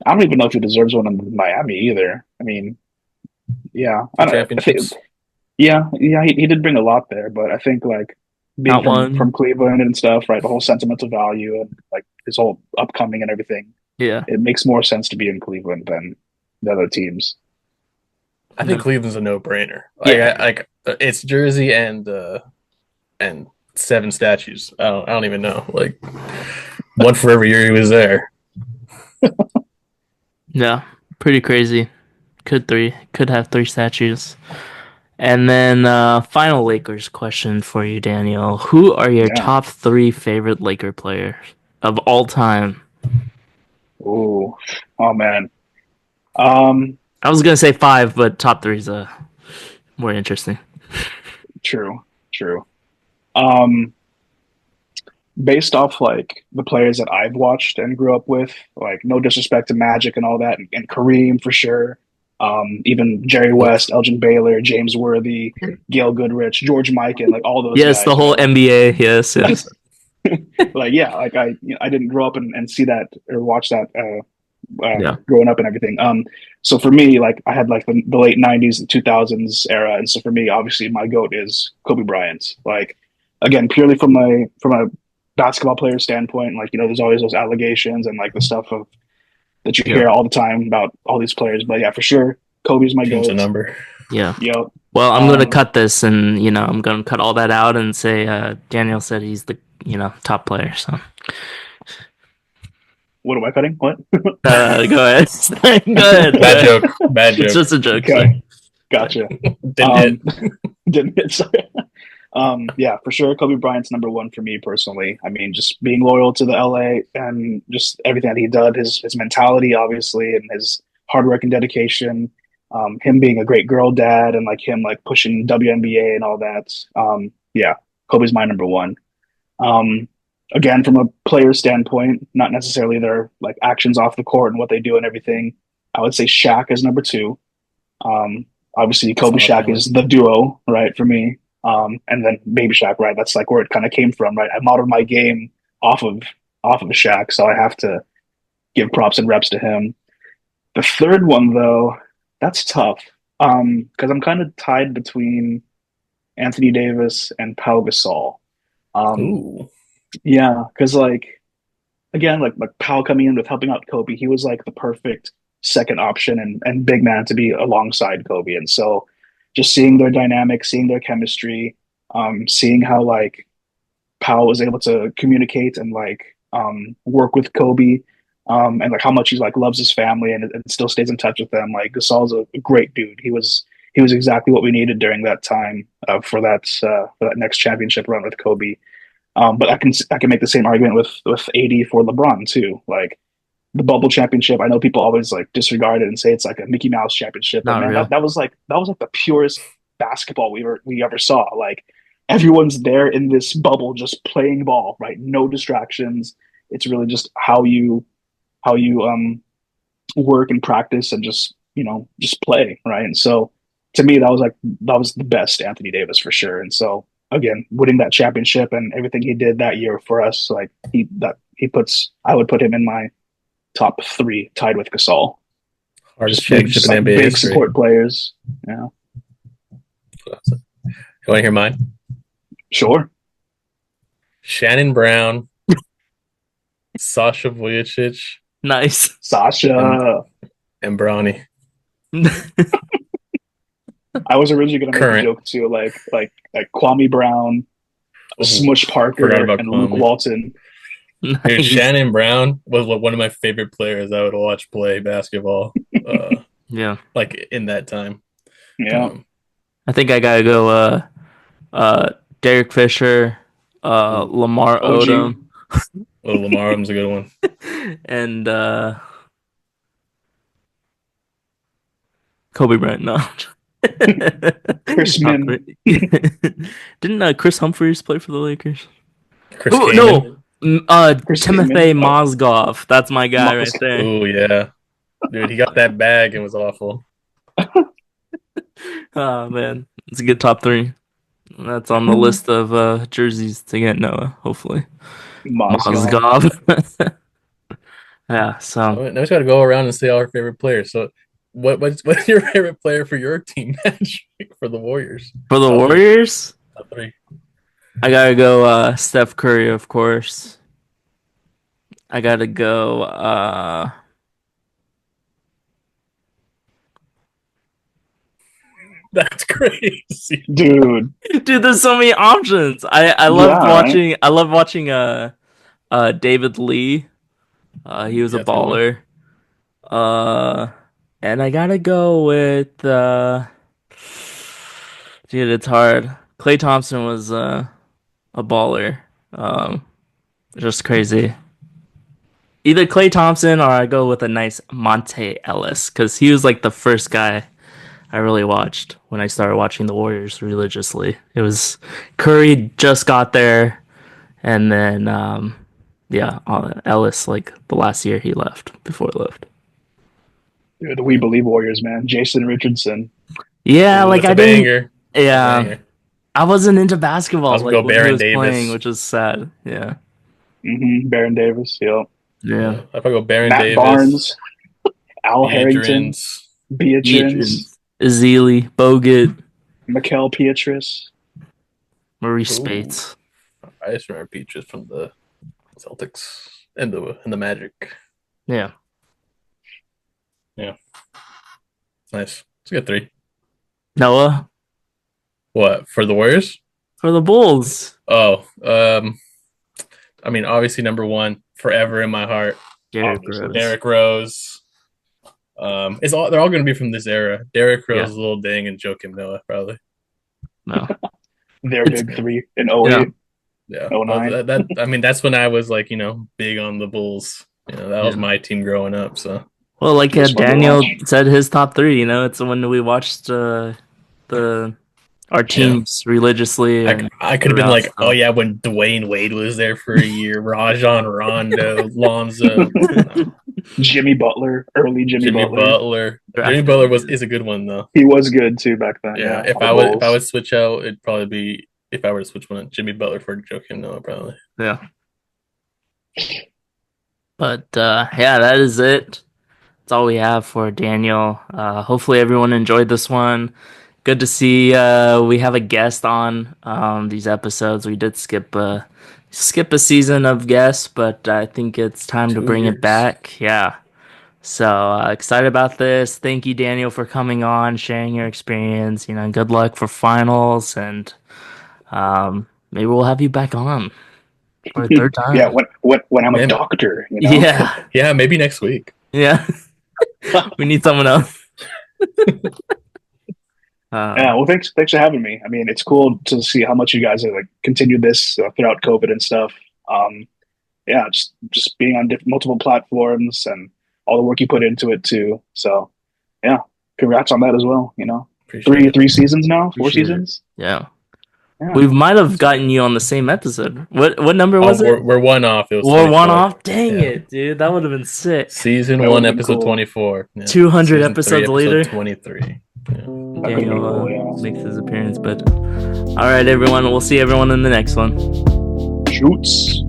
I don't even know if he deserves one in Miami either. I mean, yeah, 2 I think, championships. yeah, he did bring a lot there, but I think like being Not from one. Cleveland and stuff, right? The whole sentimental value and like his whole upcoming and everything, Yeah. it makes more sense to be in Cleveland than the other teams. I think No. Cleveland's a no-brainer. Yeah. It's jersey and 7 statues. I don't even know. Like one for every year he was there. Yeah. Pretty crazy. Could have 3 statues. And then final Lakers question for you, Daniel. Who are your Yeah. top 3 favorite Laker players of all time? Ooh. Oh man. Um. I was gonna say 5, but top 3 is more interesting. True. True. Um. Based off like the players that I've watched and grew up with, like no disrespect to Magic and all that, and Kareem for sure. Even Jerry West, Elgin Baylor, James Worthy, Gail Goodrich, George Mikan, like all those Yes, the guys, whole right? NBA. Yes, yes. Like yeah, like I didn't grow up and see that or watch that Yeah. growing up and everything. So for me, like I had like the late '90s and 2000s era, and so for me, obviously my goat is Kobe Bryant. Like again, purely from a basketball player standpoint, like there's always those allegations and like the stuff of that you Yeah. hear all the time about all these players. But yeah, for sure, Kobe's my Change the goat. number. Yeah. Yep. Well, I'm gonna Um, cut this, and I'm gonna cut all that out and say Daniel said he's the top player. So what am I cutting? What? go ahead, go ahead. Bad joke. Bad It's joke. just a joke. Okay, gotcha. Didn't hit. Didn't hit. Sorry. Yeah, for sure. Kobe Bryant's number one for me personally. I mean, just being loyal to the LA and just everything that he did, his mentality, obviously, and his hard work and dedication. Him being a great girl dad and like him like pushing WNBA and all that. Yeah, Kobe's my number one. Um, Again, from a player standpoint, not necessarily their like actions off the court and what they do and everything. I would say Shaq is number two. Obviously, Kobe Solid Shaq family. is the duo, right, for me. And then Baby Shaq, right? That's like where it kind of came from, right? I modeled my game off of Shaq, so I have to give props and reps to him. The third one, though, that's tough. Because I'm kind of tied between Anthony Davis and Pau Gasol. Um, Ooh. yeah, because like again, like Pau coming in with helping out Kobe, he was like the perfect second option and big man to be alongside Kobe. And so just seeing their dynamic, seeing their chemistry, seeing how like Pau was able to communicate and like work with Kobe, and like how much he like loves his family and still stays in touch with them. Like Gasol's a great dude. He was exactly what we needed during that time for that next championship run with Kobe. But I can make the same argument with AD for LeBron too. Like the bubble championship, I know people always like disregard it and say it's like a Mickey Mouse championship, but Not man, real. that was like the purest basketball we ever saw. Like everyone's there in this bubble just playing ball, right? No distractions. It's really just how you work and practice and just just play, right? And so to me that was the best Anthony Davis for sure. And so again, winning that championship and everything he did that year for us, like he puts I would put him in my top three, tied with Gasol. Hardest Just big, championship just in like NBA big history. support players. Yeah, You want to hear mine? sure. Shannon Brown, Sasha Vujacic, Nice. and Sasha. and Bronny. I was originally gonna make a Current. joke too, like Kwame Brown, Ooh, Smush forgot Parker, about and Luke Kwame. Walton. Dude, Nice. Shannon Brown was one of my favorite players I would watch play basketball. Yeah. Like in that time. Yeah, I think I gotta go. Derek Fisher, Ooh, Lamar OG. Odom, little Lamar Odom's a good one. and Kobe Bryant. No. Chris Not Min. great. Didn't Chris Humphries play for the Lakers? Chris Oh Kaman. no, Chris Timothy Kaman. Oh, Mozgov. That's my guy right there. Oh yeah. Dude, he got that bag and was awful. Oh man, it's a good top three. That's on the list of jerseys to get Noah. Hopefully, Mozgov. Mozgov. Yeah. So Now we just got to go around and say our favorite players. So, what's your favorite player for your team match for the Warriors? for the Top three. Warriors, Top three. I gotta go Steph Curry, of course. I gotta go That's crazy. Dude. dude, there's so many options. I Yeah, loved right? watching David Lee. He was a Yeah, that's a good one. baller. Uh and I gotta go with dude, it's hard. Klay Thompson was a baller. Um just crazy. Either Klay Thompson or I go with a nice Monte Ellis because he was like the first guy I really watched when I started watching the Warriors religiously. It was Curry just got there, and then yeah, Ellis like the last year he left before he left. Dude, the We Believe Warriors, man. Jason Richardson. Yeah, Ooh, like that's I a didn't. banger. That's a Yeah, banger. I wasn't into I basketball was gonna like go when he Baron was playing, Davis. which is sad. Yeah, Baron Davis. Yep. yeah. Yeah, if I go Baron Matt Davis, Barnes. Al Harrington. Beatrice. Beatrice. Adrian's, Ezeli, Bogut, Mikel Pietrus. Maurice Ooh, Spates. I just remember Beatrice from the Celtics and the Magic. Yeah, Yeah, nice. It's a good three. Noah What for the Warriors? for the Bulls. Oh, I mean, obviously number one, forever in my heart, Derrick Obviously. Rose. Derrick Rose. They're all going to be from this era. Derrick Rose, Yeah. Lil Dang, and Joakim Noah, probably. No, Their it's big three in yeah. 08, Yeah, 09. I mean, that's when I was like, big on the Bulls. That was Yeah. my team growing up. So Well, like It was fun to Daniel watch. said, his top three. It's when we watched the our yeah, teams religiously and I could have been throughout. like, oh So yeah, when Dwayne Wade was there for a year, Rajon Rondo, Lonzo, no, Jimmy Butler, early Jimmy Jimmy Butler. Butler. Jimmy drafted Butler him. is a good one though. He was good too back then. Yeah, Yeah, on the Bulls. if I would switch out, it'd probably be if I were to switch one, Jimmy Butler for Joakim Noah, probably. Yeah, but yeah, that is it. That's all we have for Daniel. Hopefully everyone enjoyed this one. Good to see we have a guest on these episodes. We did skip a season of guests, but I think it's time to 2 bring it years. back. Yeah. So excited about this. Thank you, Daniel, for coming on, sharing your experience. Good luck for finals, and maybe we'll have you back on for a third Yeah, time. when I'm a Man, doctor, Yeah, yeah, maybe next week. yeah. We need someone else. Yeah, well, thanks for having me. I mean, it's cool to see how much you guys have like continued this throughout COVID and stuff. Yeah, just being on multiple platforms and all the work you put into it too. So, yeah, congrats on that as well. Appreciate it. Three seasons now, four Appreciate it. seasons. Yeah. Yeah, We might have gotten you on the same episode. What number Oh, was it? we're one off. It was War one 24. off? Dang Yeah. it, dude. That would have been sick. Season that one, would have been episode cool. 24. Yeah. 200 Season episodes 3, later. episode 23. Yeah. That could have been Daniel cool. Yeah. makes his appearance. But all right, everyone. We'll see everyone in the next one. Shoots.